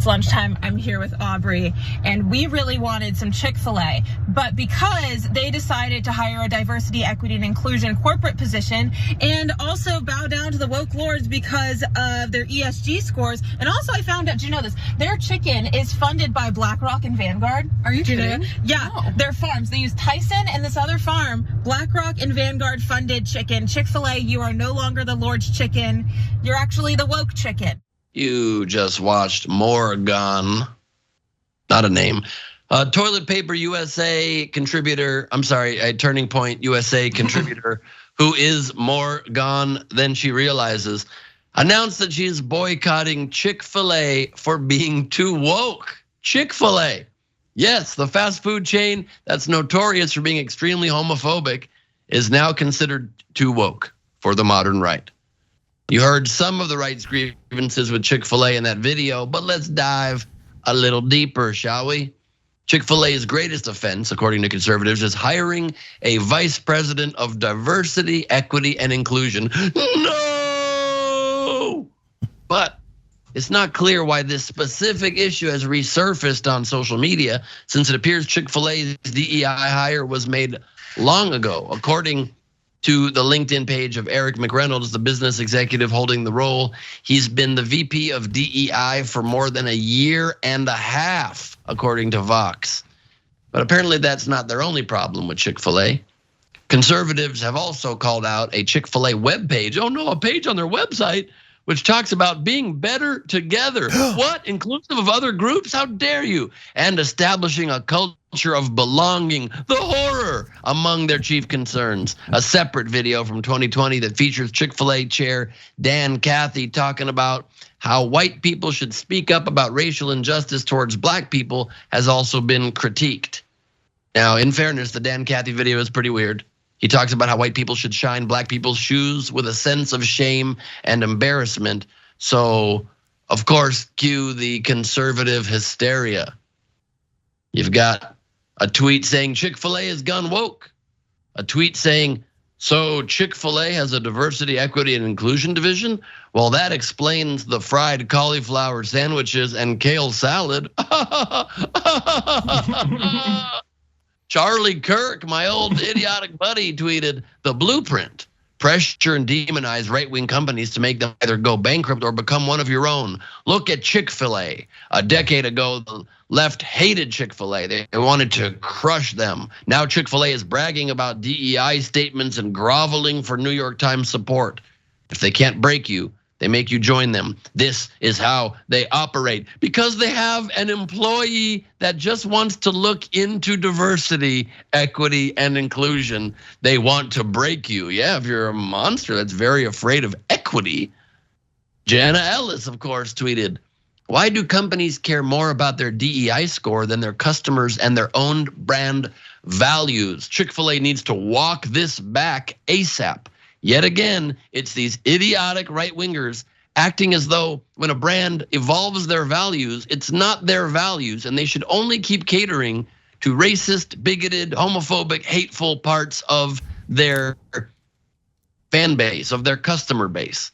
It's lunchtime. I'm here with Aubrey, and we really wanted some Chick-fil-A, but because they decided to hire a diversity, equity, and inclusion corporate position, and also bow down to the woke lords because of their ESG scores, and also I found out, do you know this? Their chicken is funded by BlackRock and Vanguard. Are you kidding? Yeah, their farms. They use Tyson and this other farm. BlackRock and Vanguard funded chicken. Chick-fil-A, you are no longer the Lord's chicken. You're actually the woke chicken. You just watched Morgan, not a name. Toilet Paper USA contributor, a Turning Point USA contributor who is more gone than she realizes, announced that she's boycotting Chick-fil-A for being too woke. Chick-fil-A, yes, the fast food chain that's notorious for being extremely homophobic is now considered too woke for the modern right. You heard some of the right's grievances with Chick-fil-A in that video, but let's dive a little deeper, shall we? Chick-fil-A's greatest offense, according to conservatives, is hiring a vice president of diversity, equity, and inclusion. No! But it's not clear why this specific issue has resurfaced on social media, since it appears Chick-fil-A's DEI hire was made long ago. According to the LinkedIn page of Eric McReynolds, the business executive holding the role, he's been the VP of DEI for more than a year and a half, according to Vox. But apparently that's not their only problem with Chick-fil-A. Conservatives have also called out a Chick-fil-A webpage, a page on their website, which talks about being better together. What? Inclusive of other groups? How dare you? And establishing a culture of belonging, the horror among their chief concerns. A separate video from 2020 that features Chick-fil-A chair Dan Cathy talking about how white people should speak up about racial injustice towards black people has also been critiqued. Now, in fairness, the Dan Cathy video is pretty weird. He talks about how white people should shine black people's shoes with a sense of shame and embarrassment. So, of course, cue the conservative hysteria. You've got a tweet saying Chick-fil-A is gone woke. A tweet saying, so Chick-fil-A has a diversity, equity, and inclusion division? Well, that explains the fried cauliflower sandwiches and kale salad. Charlie Kirk, my old idiotic buddy, tweeted, the blueprint: pressure and demonize right-wing companies to make them either go bankrupt or become one of your own. Look at Chick-fil-A. A decade ago, the left hated Chick-fil-A. They wanted to crush them. Now Chick-fil-A is bragging about DEI statements and groveling for New York Times support. If they can't break you, they make you join them. This is how they operate, because they have an employee that just wants to look into diversity, equity, and inclusion. They want to break you. Yeah, if you're a monster that's very afraid of equity. Jana Ellis, of course, tweeted, why do companies care more about their DEI score than their customers and their own brand values? Chick-fil-A needs to walk this back ASAP. Yet again, it's these idiotic right-wingers acting as though when a brand evolves their values, it's not their values, and they should only keep catering to racist, bigoted, homophobic, hateful parts of their fan base, of their customer base.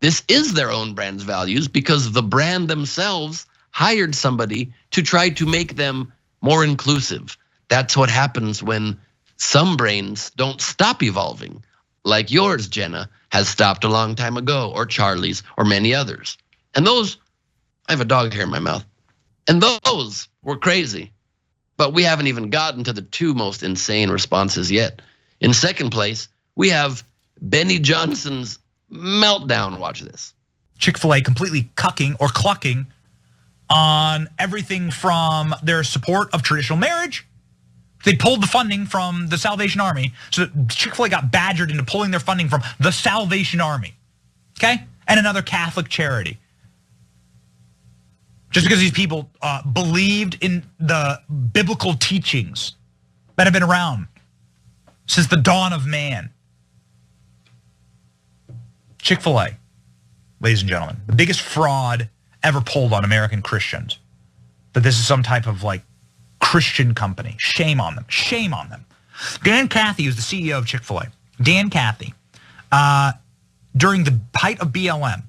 This is their own brand's values because the brand themselves hired somebody to try to make them more inclusive. That's what happens when some brains don't stop evolving. Like yours, Jenna, has stopped a long time ago, or Charlie's, or many others. And those, I have a dog hair in my mouth. And those were crazy. But we haven't even gotten to the two most insane responses yet. In second place, we have Benny Johnson's meltdown. Watch this. Chick-fil-A completely cucking or clucking on everything from their support of traditional marriage. They pulled the funding from the Salvation Army. So Chick-fil-A got badgered into pulling their funding from the Salvation Army, okay? And another Catholic charity. Just because these people believed in the biblical teachings that have been around since the dawn of man. Chick-fil-A, ladies and gentlemen, the biggest fraud ever pulled on American Christians. That this is some type of like Christian company. Shame on them. Shame on them. Dan Cathy is the CEO of Chick-fil-A. Dan Cathy, during the height of BLM,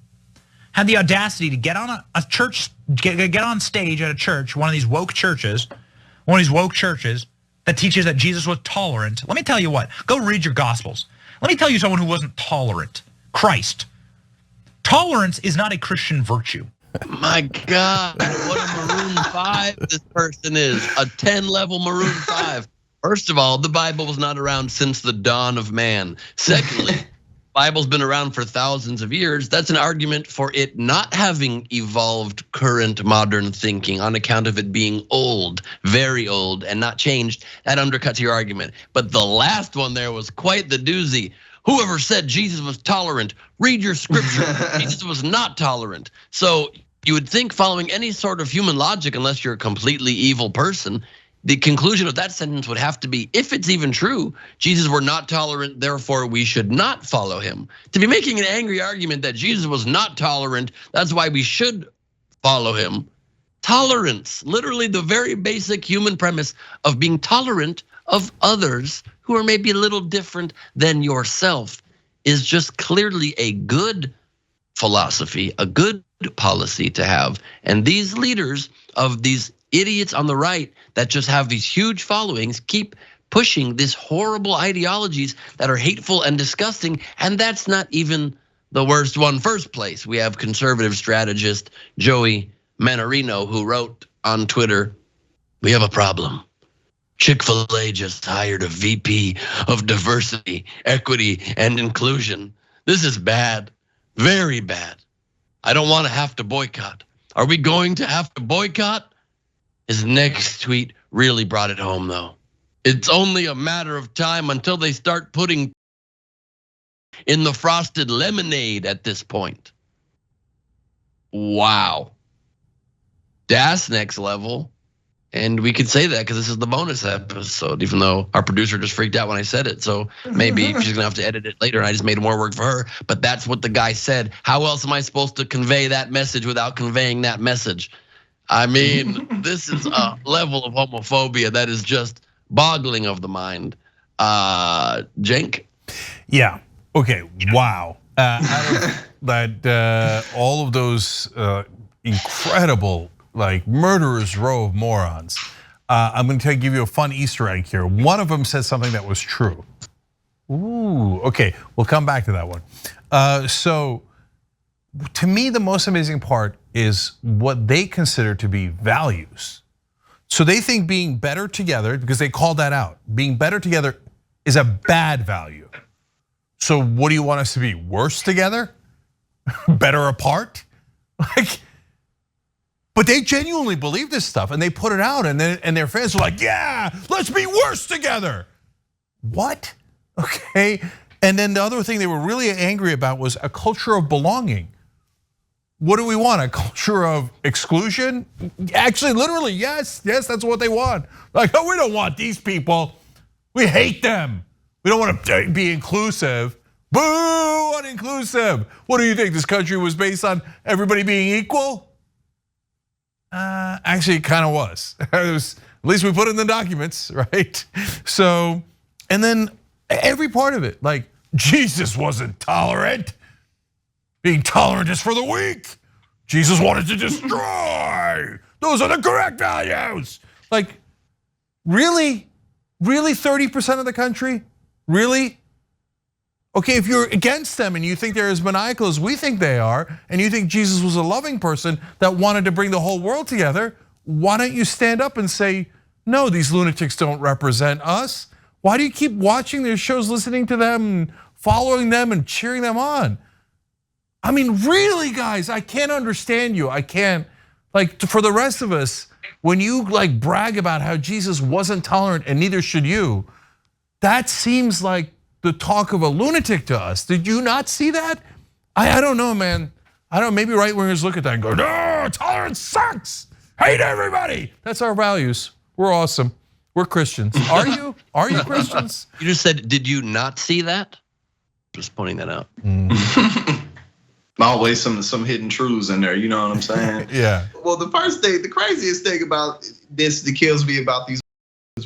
had the audacity to get on a church, get on stage at a church, one of these woke churches that teaches that Jesus was tolerant. Let me tell you what, go read your Gospels. Let me tell you someone who wasn't tolerant, Christ. Tolerance is not a Christian virtue. My God, what a Maroon 5 this person is, a 10-level Maroon 5. First of all, the Bible was not around since the dawn of man. Secondly, Bible's been around for thousands of years. That's an argument for it not having evolved current modern thinking on account of it being old, very old, and not changed. That undercuts your argument. But the last one there was quite the doozy. Whoever said Jesus was tolerant, read your scripture. Jesus was not tolerant. So you would think, following any sort of human logic, unless you're a completely evil person, the conclusion of that sentence would have to be, if it's even true, Jesus were not tolerant, therefore we should not follow him. To be making an angry argument that Jesus was not tolerant, that's why we should follow him. Tolerance, literally the very basic human premise of being tolerant of others who are maybe a little different than yourself, is just clearly a good philosophy, a good policy to have. And these leaders of these idiots on the right that just have these huge followings keep pushing these horrible ideologies that are hateful and disgusting. And that's not even the worst one. First place, we have conservative strategist Joey Manarino, who wrote on Twitter, "We have a problem. Chick-fil-A just hired a VP of diversity, equity, and inclusion. This is bad, very bad. I don't want to have to boycott. Are we going to have to boycott?" His next tweet really brought it home though. It's only a matter of time until they start putting in the frosted lemonade at this point. Wow. That's next level. And we could say that because this is the bonus episode, even though our producer just freaked out when I said it. So maybe she's gonna have to edit it later and I just made more work for her. But that's what the guy said. How else am I supposed to convey that message without conveying that message? I mean, this is a level of homophobia that is just boggling of the mind. Cenk? Yeah, okay, wow. Out of that, all of those incredible, like murderer's row of morons. I'm gonna give you a fun Easter egg here. One of them said something that was true. Ooh, okay, we'll come back to that one. So to me, the most amazing part is what they consider to be values. So they think being better together, because they called that out, being better together is a bad value. So what do you want us to be? Worse together? Better apart? Like, but they genuinely believe this stuff and they put it out and their fans are like, yeah, let's be worse together. What? Okay. And then the other thing they were really angry about was a culture of belonging. What do we want? A culture of exclusion? Actually, literally, yes, that's what they want. Like, oh, we don't want these people. We hate them. We don't want to be inclusive. Boo, uninclusive. What do you think? This country was based on everybody being equal? Actually, it kind of was. At least we put it in the documents, right? So, and then every part of it, like Jesus wasn't tolerant. Being tolerant is for the weak. Jesus wanted to destroy. Those are the correct values. Like, really? Really 30% of the country? Really? Okay, if you're against them and you think they're as maniacal as we think they are, and you think Jesus was a loving person that wanted to bring the whole world together, why don't you stand up and say, no, these lunatics don't represent us? Why do you keep watching their shows, listening to them, following them and cheering them on? I mean, really, guys, I can't understand you. I can't, like, for the rest of us, when you like brag about how Jesus wasn't tolerant and neither should you, that seems like the talk of a lunatic to us. Did you not see that? I don't know, man. I don't know, maybe right wingers look at that and go, no, tolerance sucks. Hate everybody. That's our values. We're awesome. We're Christians. Are you? Are you Christians? You just said, did you not see that? Just pointing that out. Always some hidden truths in there, you know what I'm saying? Yeah. Well, the craziest thing about this that kills me about these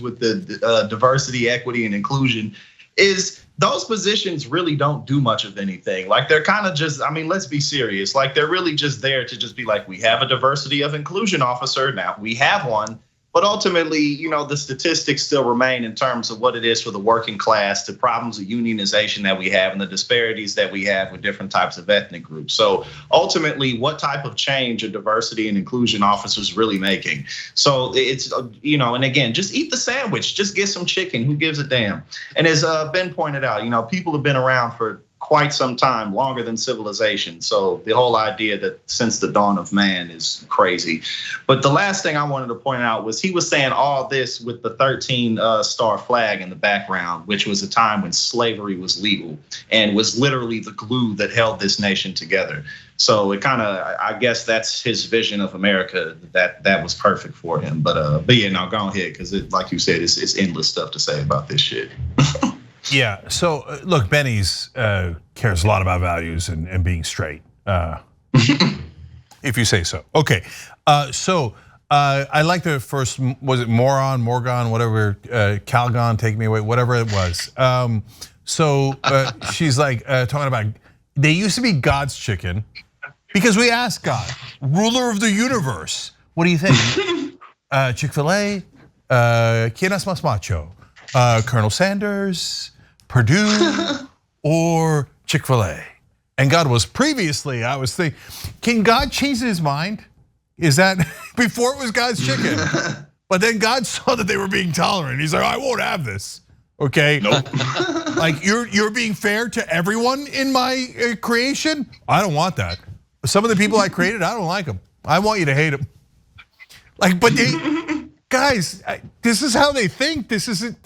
with the diversity, equity, and inclusion is those positions really don't do much of anything. Like they're kind of just, I mean, let's be serious. Like they're really just there to just be like, we have a diversity of inclusion officer. Now we have one. But ultimately, the statistics still remain in terms of what it is for the working class, the problems of unionization that we have and the disparities that we have with different types of ethnic groups. So ultimately, what type of change are diversity and inclusion officers really making? So it's, and again, just eat the sandwich, just get some chicken, who gives a damn? And as Ben pointed out, people have been around for quite some time, longer than civilization. So the whole idea that since the dawn of man is crazy. But the last thing I wanted to point out was he was saying all this with the 13-star flag in the background, which was a time when slavery was legal and was literally the glue that held this nation together. So it kind of, I guess that's his vision of America. That was perfect for him. But yeah, no, go ahead, because like you said, it's endless stuff to say about this shit. Yeah, so look, Benny's cares a lot about values and being straight, if you say so. Okay, so I like the first, was it Morgan, whatever, Calgon, take me away, whatever it was. So she's like talking about, they used to be God's chicken because we asked God, ruler of the universe, what do you think? Chick-fil-A, ¿Quién es más macho? Colonel Sanders, Purdue, or Chick-fil-A? And God was previously, I was thinking, can God change his mind? Is that before it was God's chicken? But then God saw that they were being tolerant. He's like, I won't have this. Okay. Nope. Like you're being fair to everyone in my creation. I don't want that. Some of the people I created, I don't like them. I want you to hate them. Like, but they, guys, this is how they think. This isn't.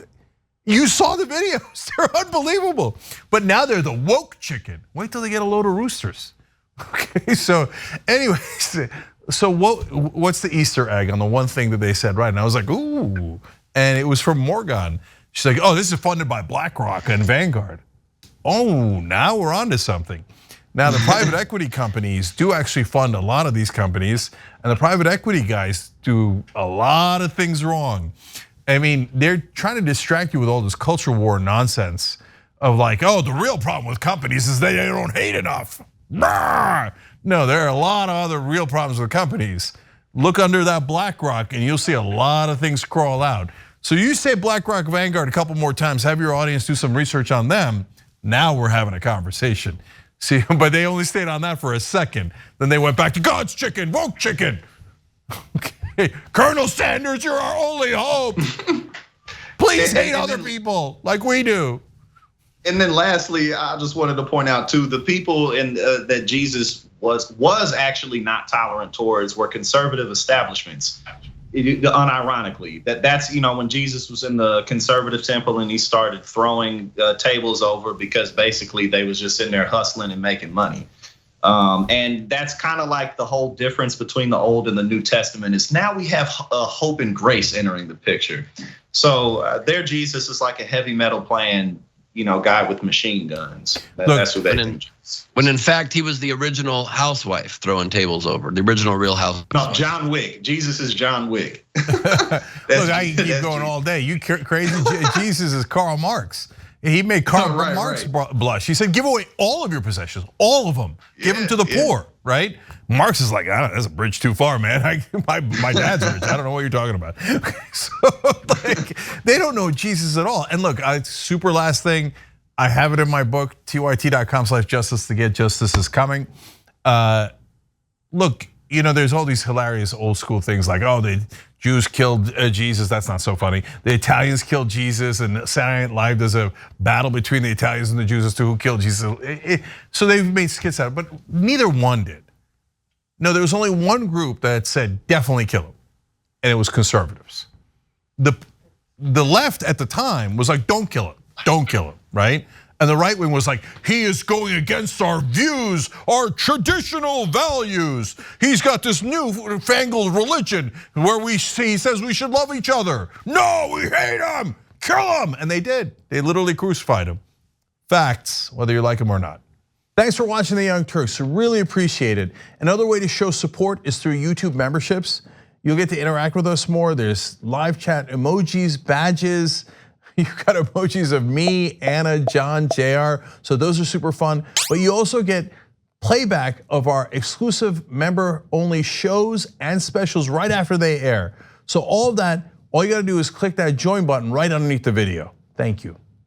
You saw the videos, they're unbelievable. But now they're the woke chicken. Wait till they get a load of roosters. Okay, so anyways, so what's the Easter egg on the one thing that they said right? And I was like, ooh, and it was from Morgan. She's like, oh, this is funded by BlackRock and Vanguard. Oh, now we're on to something. Now the private equity companies do actually fund a lot of these companies, and the private equity guys do a lot of things wrong. I mean, they're trying to distract you with all this culture war nonsense of like, oh, the real problem with companies is they don't hate enough. No, there are a lot of other real problems with companies. Look under that BlackRock and you'll see a lot of things crawl out. So you say BlackRock, Vanguard a couple more times, have your audience do some research on them. Now we're having a conversation. See, but they only stayed on that for a second. Then they went back to God's chicken, woke chicken. Okay, Colonel Sanders, you're our only hope. Please hate other people like we do. And then lastly, I just wanted to point out too, the people that Jesus was actually not tolerant towards were conservative establishments. Unironically, that's when Jesus was in the conservative temple and he started throwing tables over because basically they was just sitting there hustling and making money. And that's kind of like the whole difference between the Old and the New Testament is now we have hope and grace entering the picture. So their Jesus is like a heavy metal playing, guy with machine guns. That's what they think. When in fact he was the original housewife throwing tables over, the original Real Housewife. No, John Wick. Jesus is John Wick. Look, I can keep going all day. You crazy? Jesus is Karl Marx. He made Karl Marx blush. He said, give away all of your possessions, all of them. Give them to the poor, right? Marx is like, I don't know, that's a bridge too far, man. My dad's rich, I don't know what you're talking about. Okay, so like, they don't know Jesus at all. And look, super last thing, I have it in my book, tyt.com/justice to get justice is coming. Look, there's all these hilarious old school things like, oh, the Jews killed Jesus. That's not so funny. The Italians killed Jesus, and Saturday Night Live does a battle between the Italians and the Jews as to who killed Jesus. So they've made skits out of it, but neither one did. No, there was only one group that said definitely kill him, and it was conservatives. The left at the time was like, don't kill him, right? And the right wing was like, he is going against our views, our traditional values. He's got this new fangled religion where he says we should love each other. No, we hate him, kill him. And they did, they literally crucified him. Facts, whether you like them or not. Thanks for watching The Young Turks, I really appreciate it. Another way to show support is through YouTube memberships. You'll get to interact with us more. There's live chat emojis, badges. You got emojis of me, Anna, John, JR. So those are super fun. But you also get playback of our exclusive member-only shows and specials right after they air. So all of that, all you gotta do is click that join button right underneath the video. Thank you.